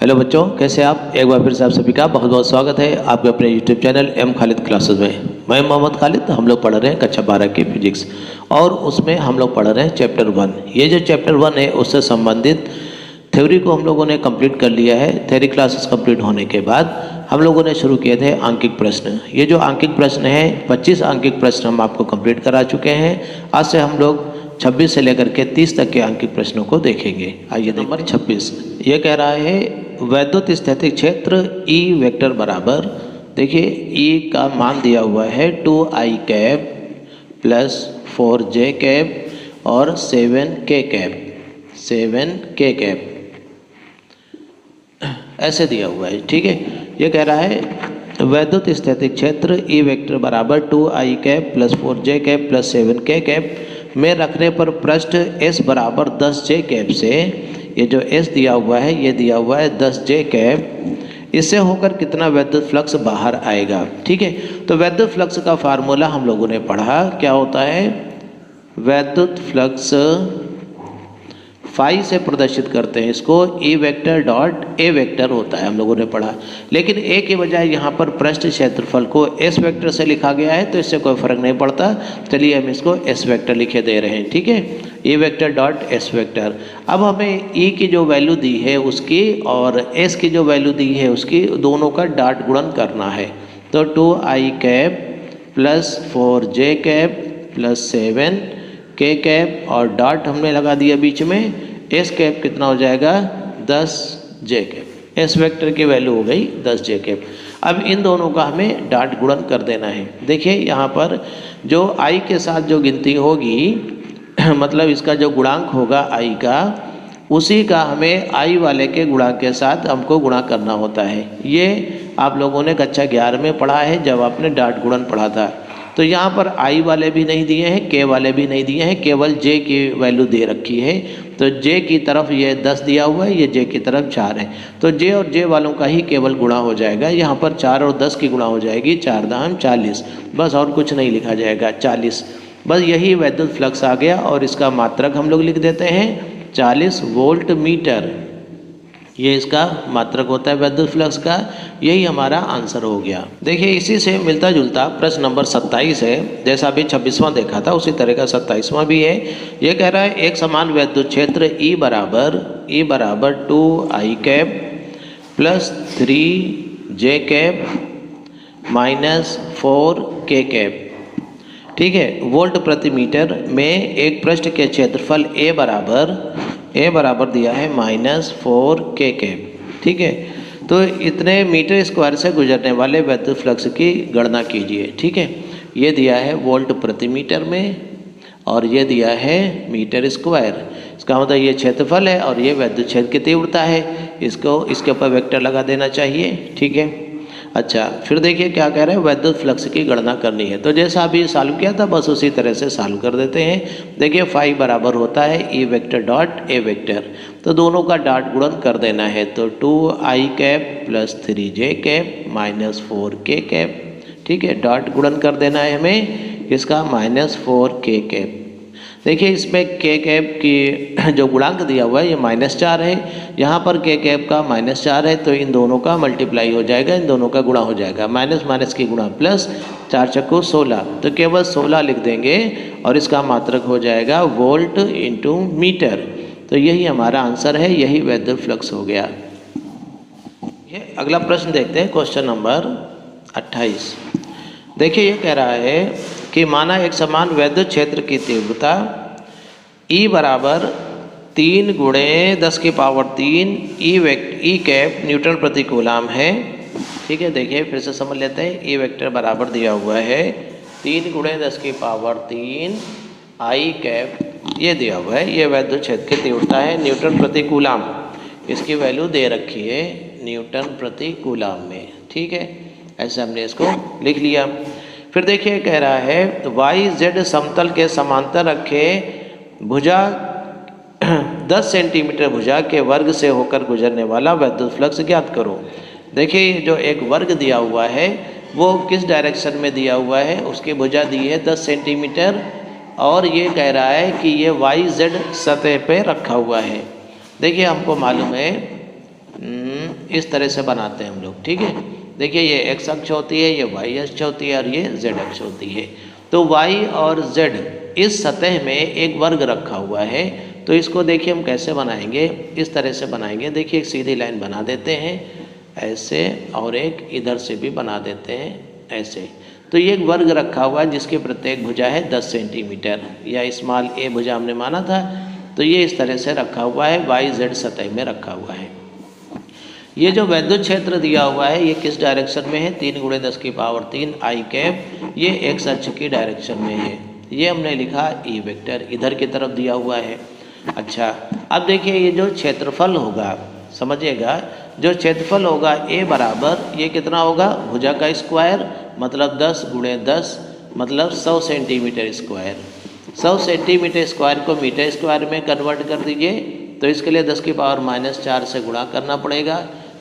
Hello बच्चों, कैसे आप? एक बार फिर से आप सभी का बहुत बहुत स्वागत है आपके अपने YouTube channel M Khalid classes में। मैं मोहम्मद खालिद। हम लोग पढ़ रहे हैं कक्षा 12 की फिजिक्स और उसमें हम लोग पढ़ रहे हैं चैप्टर 1। ये जो चैप्टर 1 है उससे संबंधित थ्योरी को हम लोगों ने कंप्लीट कर लिया है। थ्योरी क्लासेस कंप्लीट होने के बाद हम लोगों ने शुरू किए थे आंकिक प्रश्न। ये जो आंकिक प्रश्न है 25 आंकिक प्रश्न हम आपको कंप्लीट करा चुके हैं। आज से हम लोग 26 से लेकर के 30 तक के आंकिक प्रश्नों को देखेंगे। आइए नंबर 26 ये कह रहा है वैद्युत स्थैतिक क्षेत्र E वेक्टर बराबर, देखिए E का मान दिया हुआ है 2i cap plus 4j cap और 7k कैप ऐसे दिया हुआ है। ठीक है, ये कह रहा है वैद्युत स्थैतिक क्षेत्र E वेक्टर बराबर 2i cap plus 4j cap plus 7k cap में रखने पर पृष्ठ S बराबर 10j कैप से, ये जो S दिया हुआ है ये दिया हुआ है 10j कैप, इससे होकर कितना वैद्युत फ्लक्स बाहर आएगा। ठीक है, तो वैद्युत फ्लक्स का फार्मूला हम लोगों ने पढ़ा, क्या होता है? वैद्युत फ्लक्स फाई से प्रदर्शित करते हैं इसको, E vector dot A vector होता है, हम लोगों ने पढ़ा। लेकिन A के बजाय यहाँ पर पृष्ठ क्षेत्रफल को S वेक्टर से लिखा गया है तो इससे कोई फर्क नहीं पड़ता। चलिए हम इसको S वेक्टर लिखे दे रहे हैं। ठीक है, E vector dot S vector. अब हमें E की जो वैल्यू दी है उसकी और S की जो वैल्यू दी है उसकी दोनों का डॉट गुणन करना है। तो 2i cap plus 4j cap plus 7k cap और डॉट हमने लगा दिया बीच में। S कैप कितना हो जाएगा? 10j cap. S वेक्टर की वैल्यू हो गई 10j कैप। अब इन दोनों का हमें डॉट गुणन कर देना है। देखिए यहाँ पर जो I के साथ जो गिनती होगी मतलब इसका जो गुणांक होगा I का, उसी का हमें I वाले के गुणांक के साथ हमको गुणा करना होता है। ये आप लोगों ने कक्षा 11 में पढ़ा है जब आपने डॉट गुणन पढ़ा था। तो यहाँ पर I वाले भी नहीं दिए हैं, K वाले भी नहीं दिए हैं, केवल J की वैल्यू दे रखी है। तो J की तरफ ये 10 दिया हुआ है, ये J की तरफ 4 है। तो J और J वालों का ही केवल गुणा हो जाएगा। यहाँ पर 4 और 10 की गुणा हो जाएगी, 4 दाम 40, बस और कुछ नहीं लिखा जाएगा, 40। बस यही वैद्युत फ्लक्स आ गया और इसका मात्रक हम लोग लिख देते हैं 40 वोल्ट मीटर। ये इसका मात्रक होता है वैद्युत फ्लक्स का। यही हमारा आंसर हो गया। देखिए इसी से मिलता जुलता प्रश्न नंबर 27 है। जैसा अभी 26वां देखा था उसी तरह का 27वां भी है। ये कह रहा है एक समान वैद्युत क्षेत्र E बराबर 2i cap plus 3j cap minus 4k cap, ठीक है, वोल्ट प्रति मीटर में एक पृष्ठ के क्षेत्रफल A बराबर दिया है -4k कैप। ठीक है, तो इतने मीटर स्क्वायर से गुजरने वाले वैद्युत फ्लक्स की गणना कीजिए। ठीक है, ये दिया है वोल्ट प्रति मीटर में और ये दिया है मीटर स्क्वायर। इसका मतलब ये क्षेत्रफल है और ये वैद्युत क्षेत्र की तीव्रता है। इसको इसके ऊपर वेक्टर लगा देना चाहिए। ठीक है, अच्छा फिर देखिए क्या कह रहे हैं, वैद्युत फ्लक्स की गणना करनी है। तो जैसा अभी सॉल्व किया था बस उसी तरह से सॉल्व कर देते हैं। देखिए फाई बराबर होता है E vector dot A vector, तो दोनों का डॉट गुणन कर देना है। तो 2i cap plus 3j cap minus 4k cap, ठीक है, डॉट गुणन कर देना है हमें इसका -4k कैप। देखिए इसमें k कैप की जो गुणांक दिया हुआ है ये -4 है, यहाँ पर k कैप का -4 है, तो इन दोनों का मल्टीप्लाई हो जाएगा, इन दोनों का गुणा हो जाएगा, माइनस माइनस की गुणा प्लस, 4 चक्कू 16, तो केवल 16 लिख देंगे और इसका मात्रक हो जाएगा वोल्ट इंटू मीटर। तो यही हमारा आंसर है, यही वैद्युत फ्लक्स हो गया। अगला प्रश्न देखते हैं, क्वेश्चन नंबर 28। देखिए ये कह रहा है कि माना एक समान वैद्युत क्षेत्र की तीव्रता E बराबर 3 × 10⁻³ E कैप न्यूटन प्रति कूलाम है। ठीक है, देखिए फिर से समझ लेते हैं। E वेक्टर बराबर दिया हुआ है 3 × 10⁻³ I कैप, ये दिया हुआ है, ये वैद्युत क्षेत्र की तीव्रता है न्यूटन प्रति कूलाम। इसकी वैल्यू दे रखी है न्यूटन प्रति कूलाम में। ठीक है, ऐसे हमने इसको लिख लिया। फिर देखिए कह रहा है YZ समतल के समांतर रखे भुजा 10 सेंटीमीटर भुजा के वर्ग से होकर गुजरने वाला वैद्युत फ्लक्स ज्ञात करो। देखिए जो एक वर्ग दिया हुआ है वो किस डायरेक्शन में दिया हुआ है, उसकी भुजा दी है 10 सेंटीमीटर और ये कह रहा है कि ये YZ सतह पे रखा हुआ है। देखिए हमको मालूम है इस तरह से बनाते हैं हम लोग, ठीक है। देखिए ये एक्स अक्ष होती है, ये वाई अक्ष होती है और ये जेड अक्ष होती है। तो वाई और जेड इस सतह में एक वर्ग रखा हुआ है, तो इसको देखिए हम कैसे बनाएंगे, इस तरह से बनाएंगे। देखिए एक सीधी लाइन बना देते हैं ऐसे, और एक इधर से भी बना देते हैं ऐसे। तो ये एक वर्ग रखा हुआ है जिसकी प्रत्येक भुजा है 10 सेंटीमीटर, या स्मॉल ए भुजा हमने माना था। तो ये इस तरह से रखा हुआ है, वाई जेड सतह में रखा हुआ है। ये जो वैद्युत क्षेत्र दिया हुआ है ये किस डायरेक्शन में है, 3 × 10⁻³ आई कैप, ये एक्स अक्ष की डायरेक्शन में है। ये हमने लिखा ई वेक्टर इधर की तरफ दिया हुआ है। अच्छा, अब देखिए ये जो क्षेत्रफल होगा, समझिएगा, जो क्षेत्रफल होगा ए बराबर ये कितना होगा, भुजा का स्क्वायर, मतलब 10 × 10 मतलब 100 सेंटीमीटर स्क्वायर। 100 सेंटीमीटर स्क्वायर को मीटर स्क्वायर में कन्वर्ट कर दीजिए, तो इसके लिए 10⁻⁻4 से गुणा करना पड़ेगा,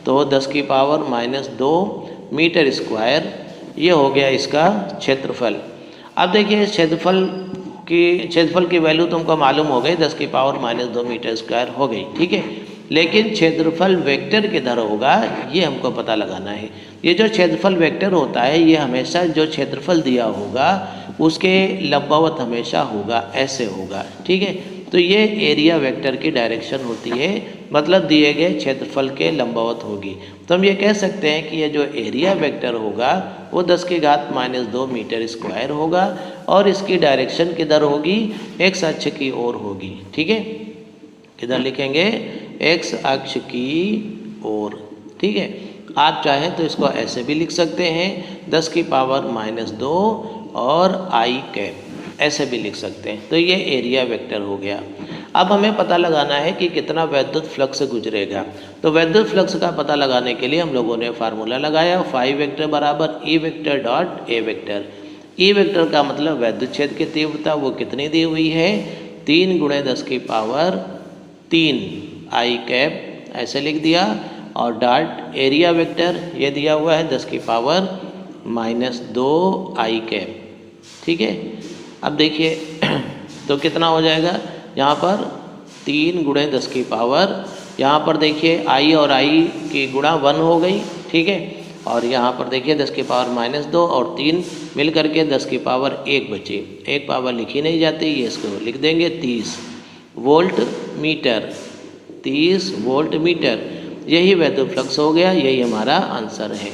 तो 10⁻⁻2 मीटर स्क्वायर, ये हो गया इसका क्षेत्रफल। अब देखिए क्षेत्रफल की वैल्यू तुमको मालूम हो गई, 10⁻⁻2 मीटर स्क्वायर हो गई, ठीक है। लेकिन क्षेत्रफल वेक्टर किधर होगा ये हमको पता लगाना है। ये जो क्षेत्रफल वेक्टर होता है ये हमेशा जो क्षेत्रफल दिया होगा उसके लंबवत हमेशा होगा, ऐसे होगा, ठीक है। तो ये एरिया वेक्टर की डायरेक्शन होती है, मतलब दिए गए क्षेत्रफल के लंबवत होगी। तो हम ये कह सकते हैं कि ये जो एरिया वेक्टर होगा वो 10⁻⁻2 मीटर स्क्वायर होगा, और इसकी डायरेक्शन किधर होगी, एक्स अक्ष की ओर होगी, ठीक है। किधर लिखेंगे, एक्स अक्ष की ओर, ठीक है। आप चाहें तो इसको ऐसे भी लिख सकते हैं, 10⁻⁻2 और आई कैप, ऐसे भी लिख सकते हैं। तो ये एरिया वेक्टर हो गया। अब हमें पता लगाना है कि कितना वैद्युत फ्लक्स गुजरेगा। तो वैद्युत फ्लक्स का पता लगाने के लिए हम लोगों ने फार्मूला लगाया, फाई वेक्टर बराबर E vector dot A vector. E vector का मतलब वैद्युत क्षेत्र की तीव्रता वो कितनी दी हुई है, 3 × 10⁻³ आई कैप, ऐसे लिख दिया, और डॉट एरिया वेक्टर ये दिया हुआ है 10⁻⁻2 आई कैप, ठीक है। अब देखिए तो कितना हो जाएगा, यहाँ पर 3 × 10⁻, यहाँ पर देखिए आई और आई की गुणा 1 हो गई, ठीक है। और यहाँ पर देखिए 10⁻⁻2 और 3 मिल करके 10⁻1 बचे। एक पावर लिखी नहीं जाती, ये इसको लिख देंगे 30 वोल्ट मीटर, 30 वोल्ट मीटर। यही वैद्युत फ्लक्स हो गया, यही हमारा आंसर है।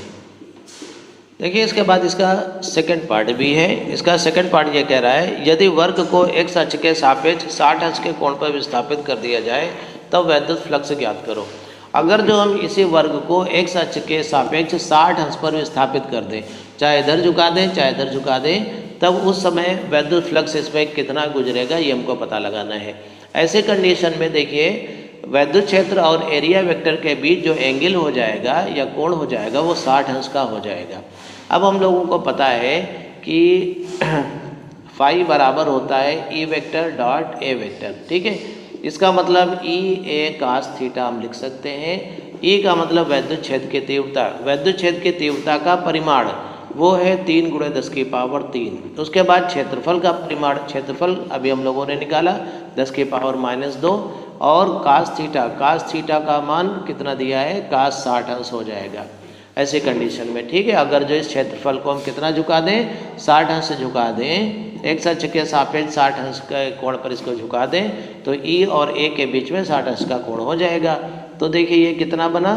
देखिए इसके बाद इसका सेकंड पार्ट भी है। इसका सेकंड पार्ट ये कह रहा है, यदि वर्ग को एक्स अक्ष के सापेक्ष 60 अंश के कोण पर विस्थापित कर दिया जाए तब वैद्युत फ्लक्स ज्ञात करो। अगर जो हम इसी वर्ग को एक्स अक्ष के सापेक्ष 60 अंश पर विस्थापित कर दें, चाहे इधर झुका दें चाहे इधर झुका दें, तब उस समय वैद्युत फ्लक्स इसमें कितना गुजरेगा ये हमको पता लगाना है। ऐसे कंडीशन में देखिए वैद्युत क्षेत्र और एरिया वेक्टर के बीच जो एंगल हो जाएगा या कोण हो जाएगा वो 60 अंश का हो जाएगा। अब हम लोगों को पता है कि फाई बराबर होता है E vector dot A vector, ठीक है। इसका मतलब ई ए कास थीटा हम लिख सकते हैं। ई का मतलब वैद्युत क्षेत्र की तीव्रता, वैद्युत क्षेत्र की तीव्रता का परिमाण वो है 3 × 10⁻3। उसके बाद क्षेत्रफल का परिमाण, क्षेत्रफल अभी हम लोगों ने निकाला 10⁻⁻2, और कास थीटा का मान कितना दिया है, कास 60 अंश हो जाएगा ऐसे कंडीशन में, ठीक है। अगर जो इस क्षेत्रफल को हम कितना झुका दें, 60 अंश झुका दें, एक्स अक्ष के सापेक्ष 60 अंश के कोण पर इसको झुका दें, तो ई और ए के बीच में 60 अंश का कोण हो जाएगा। तो देखिए ये कितना बना,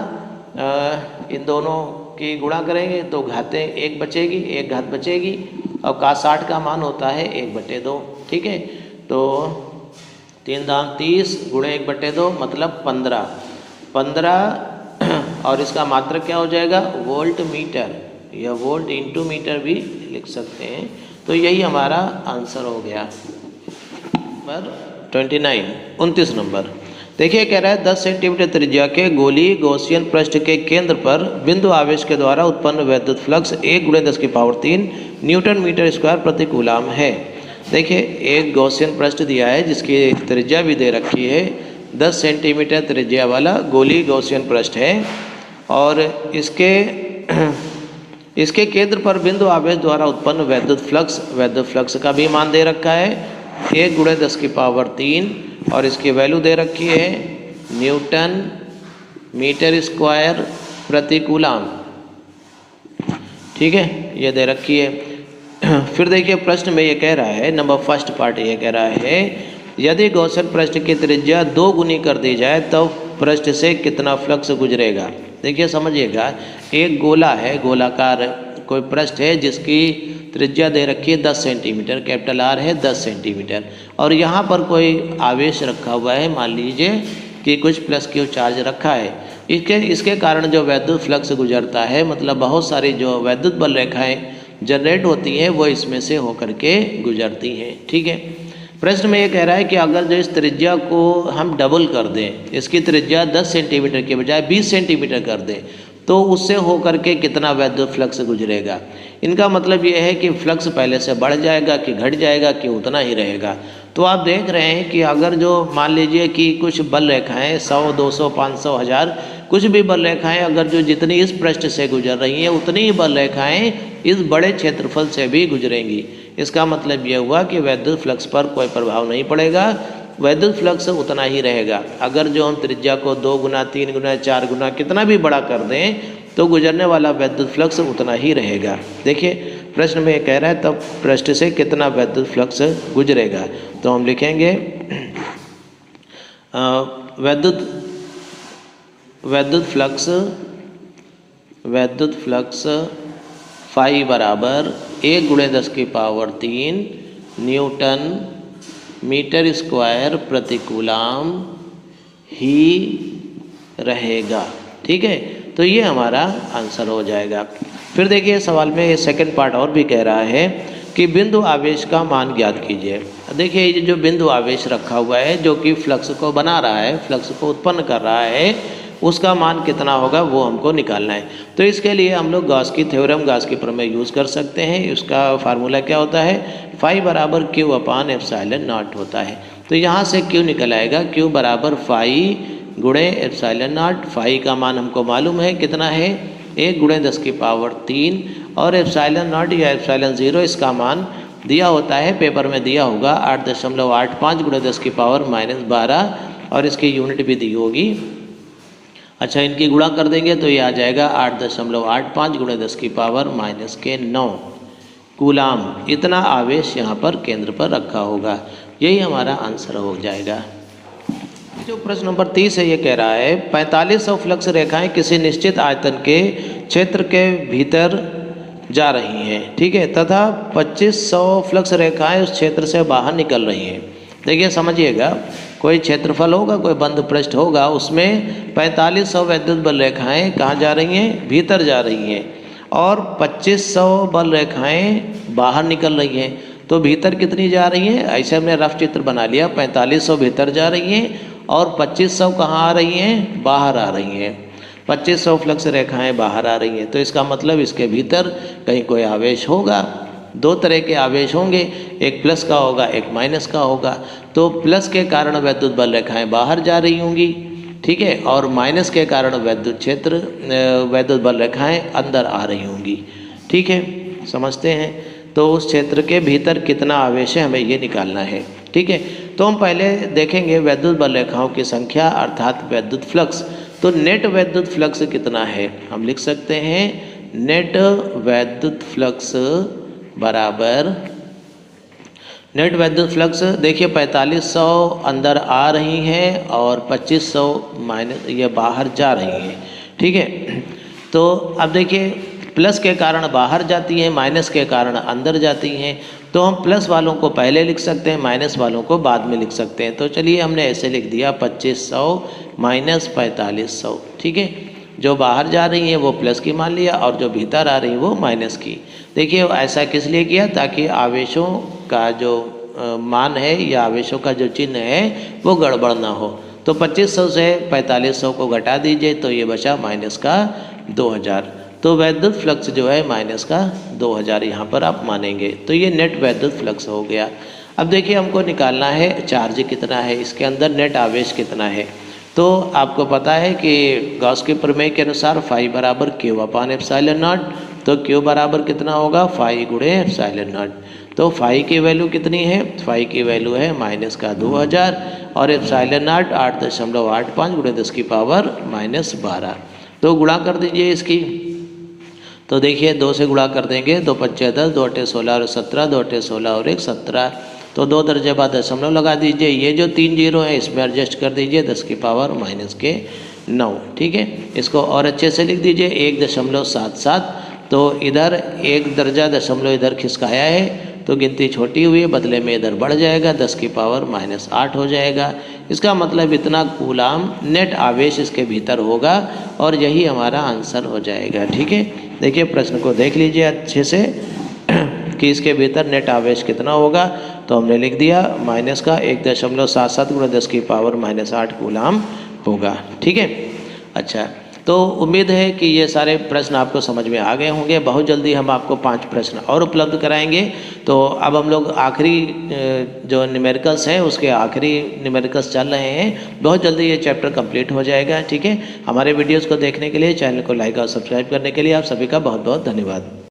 इन दोनों की गुणा करेंगे तो घातें 1 बचेगी, 1 घात बचेगी, और कास 60 का मान होता है 1/2, ठीक है। तो 3 दाम 30 × 1/2 मतलब 15 और इसका मात्रक क्या हो जाएगा, वोल्ट मीटर, या वोल्ट इंटू मीटर भी लिख सकते हैं। तो यही हमारा आंसर हो गया। नंबर 29 नंबर देखिए, कह रहा है 10 सेंटीमीटर त्रिज्या के गोलीय गॉसियन पृष्ठ के केंद्र पर बिंदु आवेश के द्वारा उत्पन्न वैद्युत फ्लक्स 1 × 10⁻³ न्यूटन मीटर स्क्वायर प्रति कूलाम है। देखिए एक गॉसियन पृष्ठ दिया है जिसकी त्रिज्या भी दे रखी है, 10 सेंटीमीटर त्रिज्या वाला गोलीय गॉसियन पृष्ठ है, और इसके केंद्र पर बिंदु आवेश द्वारा उत्पन्न वैद्युत फ्लक्स का भी मान दे रखा है 1 × 10⁻3, और इसकी वैल्यू दे रखी है न्यूटन मीटर स्क्वायर प्रति कूलाम। ठीक है, ये दे रखी है। फिर देखिए प्रश्न में ये कह रहा है, नंबर फर्स्ट पार्ट ये कह रहा है, यदि गॉसियन पृष्ठ की त्रिज्या 2 गुनी कर दी जाए तो पृष्ठ से कितना फ्लक्स गुजरेगा। देखिए समझिएगा, एक गोला है, गोलाकार कोई पृष्ठ है जिसकी त्रिज्या दे रखी है 10 सेंटीमीटर, कैपिटल आर है 10 सेंटीमीटर, और यहाँ पर कोई आवेश रखा हुआ है, मान लीजिए कि कुछ प्लस क्यू चार्ज रखा है। इसके कारण जो वैद्युत फ्लक्स गुजरता है, मतलब बहुत सारी जो वैद्युत बल रेखाएं जनरेट होती हैं वो इसमें से होकर के गुजरती हैं। ठीक है, प्रश्न में ये कह रहा है कि अगर जो इस त्रिज्या को हम डबल कर दें, इसकी त्रिज्या 10 सेंटीमीटर के बजाय 20 सेंटीमीटर कर दें, तो उससे होकर के कितना वैद्युत फ्लक्स गुजरेगा। इनका मतलब ये है कि फ्लक्स पहले से बढ़ जाएगा कि घट जाएगा कि उतना ही रहेगा। तो आप देख रहे हैं कि अगर जो मान लीजिए कि कुछ बल रेखाएं 100, 200, 500, 1000 कुछ भी बल रेखाएं अगर जो जितनी इस पृष्ठ से गुजर रही हैं उतनी ही बल रेखाएं इस बड़े क्षेत्रफल से भी गुजरेंगी। इसका मतलब यह हुआ कि वैद्युत फ्लक्स पर कोई प्रभाव नहीं पड़ेगा, वैद्युत फ्लक्स उतना ही रहेगा। अगर जो हम त्रिज्या को 2 गुना, 3 गुना, 4 गुना कितना भी बड़ा कर दें तो गुजरने वाला वैद्युत फ्लक्स उतना ही रहेगा। देखिए प्रश्न में ये कह रहा है तब पृष्ठ से कितना वैद्युत फ्लक्स गुजरेगा, तो हम लिखेंगे वैद्युत फ्लक्स फाई बराबर 1 गुणे 10 की पावर 3 न्यूटन मीटर स्क्वायर प्रति कूलाम ही रहेगा। ठीक है, तो ये हमारा आंसर हो जाएगा। फिर देखिए सवाल में ये सेकंड पार्ट और भी कह रहा है कि बिंदु आवेश का मान ज्ञात कीजिए। देखिए ये जो बिंदु आवेश रखा हुआ है जो कि फ्लक्स को बना रहा है, फ्लक्स को उत्पन्न कर रहा है, उसका मान कितना होगा वो हमको निकालना है। तो इसके लिए हम लोग गॉस की थ्योरम, गॉस की प्रमेय यूज़ कर सकते हैं। उसका फार्मूला क्या होता है, फाई बराबर क्यू अपान एप्सिलॉन नॉट होता है। तो यहाँ से क्यू निकल आएगा, क्यू बराबर फाई गुणे एप्सिलॉन नॉट। फाई का मान हमको मालूम है कितना है, 1 गुणे 10 की पावर 3, और एप्सिलॉन नॉट या एप्सिलॉन 0 इसका मान दिया होता है, पेपर में दिया होगा 8.85 गुणे 10 की पावर -12, और इसकी यूनिट भी दी होगी। अच्छा, इनकी गुणा कर देंगे तो ये आ जाएगा 8.85 गुणे 10 की पावर -9 कूलाम। इतना आवेश यहाँ पर केंद्र पर रखा होगा, यही हमारा आंसर हो जाएगा। जो प्रश्न नंबर 30 है ये कह रहा है 4500 फ्लक्स रेखाएं किसी निश्चित आयतन के क्षेत्र के भीतर जा रही हैं, ठीक है, तथा 2500 फ्लक्स रेखाएं उस क्षेत्र से बाहर निकल रही हैं। देखिए समझिएगा, कोई क्षेत्रफल होगा, कोई बंद पृष्ठ होगा, उसमें 4500 वैद्युत बल रेखाएं कहाँ जा रही हैं, भीतर जा रही हैं, और 2500 बल रेखाएं बाहर निकल रही हैं। तो भीतर कितनी जा रही हैं, ऐसे हमने रफ चित्र बना लिया, 4500 भीतर जा रही हैं और 2500 कहाँ आ रही हैं, बाहर आ रही हैं। 2500 फ्लक्स रेखाएं बाहर आ रही हैं, तो इसका मतलब इसके भीतर कहीं कोई आवेश होगा। 2 तरह के आवेश होंगे, एक प्लस का होगा, एक माइनस का होगा। तो प्लस के कारण वैद्युत बल रेखाएं बाहर जा रही होंगी, ठीक है, और माइनस के कारण वैद्युत बल रेखाएं अंदर आ रही होंगी। ठीक है, समझते हैं। तो उस क्षेत्र के भीतर कितना आवेश है हमें ये निकालना है। ठीक है, तो हम पहले देखेंगे वैद्युत बल रेखाओं की संख्या अर्थात वैद्युत फ्लक्स। तो नेट वैद्युत फ्लक्स कितना है, हम लिख सकते हैं नेट वैद्युत फ्लक्स बराबर, नेट वैद्युत फ्लक्स देखिए 4500 अंदर आ रही हैं और 2500 माइनस ये बाहर जा रही हैं। ठीक है, तो अब देखिए प्लस के कारण बाहर जाती हैं, माइनस के कारण अंदर जाती हैं। तो हम प्लस वालों को पहले लिख सकते हैं, माइनस वालों को बाद में लिख सकते हैं। तो चलिए हमने ऐसे लिख दिया 2500 माइनस 4500। ठीक है, जो बाहर जा रही हैं वो प्लस की मान लिया और जो भीतर आ रही वो माइनस की। देखिए ऐसा किस लिए किया, ताकि आवेशों का जो मान है या आवेशों का जो चिन्ह है वो गड़बड़ ना हो। तो 2500 से 4500 को घटा दीजिए तो ये बचा माइनस का 2000। तो वैद्युत फ्लक्स जो है माइनस का 2000 यहाँ पर आप मानेंगे। तो ये नेट वैद्युत फ्लक्स हो गया। अब देखिए हमको निकालना है चार्ज कितना है, इसके अंदर नेट आवेश कितना है। तो आपको पता है कि गॉस के प्रमेय के अनुसार फाई बराबर क्यू अपान एप्सिलॉन नॉट। तो क्यू बराबर कितना होगा, फाई गुणे एप्सिलॉन नॉट। तो फाई की वैल्यू कितनी है, फाई की वैल्यू है माइनस का 2000 और एप्सिलॉन नॉट 8.85 गुणे 10 की पावर -12। तो गुणा कर दीजिए इसकी। तो देखिए 2 से गुणा कर देंगे, 2 पंचे 10, 2 अट्ठे 16 और 17, 2 अट्ठे 16 और 1 17। तो 2 दर्जे बाद दशमलव लगा दीजिए। ये जो 3 जीरो है इसमें एडजस्ट कर दीजिए 10 की पावर -9। ठीक है, इसको और अच्छे से लिख दीजिए 1.77। तो इधर 1 दर्जा दशमलव इधर खिसकाया है तो गिनती छोटी हुई है, बदले में इधर बढ़ जाएगा, 10 की पावर -8 हो जाएगा। इसका मतलब इतना कूलाम नेट आवेश इसके भीतर होगा और यही हमारा आंसर हो जाएगा। ठीक है, देखिए प्रश्न को देख लीजिए अच्छे से कि इसके भीतर नेट आवेश कितना होगा। तो हमने लिख दिया माइनस का 1.77 × 10 की पावर -8 कूलाम होगा। ठीक है, अच्छा, तो उम्मीद है कि ये सारे प्रश्न आपको समझ में आ गए होंगे। बहुत जल्दी हम आपको 5 प्रश्न और उपलब्ध कराएंगे। तो अब हम लोग आखिरी जो न्यूमेरिकल्स हैं उसके आखिरी न्यूमेरिकल्स चल रहे हैं। बहुत जल्दी ये चैप्टर कंप्लीट हो जाएगा। ठीक है, हमारे वीडियोस को देखने के लिए, चैनल को लाइक और सब्सक्राइब करने के लिए आप सभी का बहुत बहुत धन्यवाद।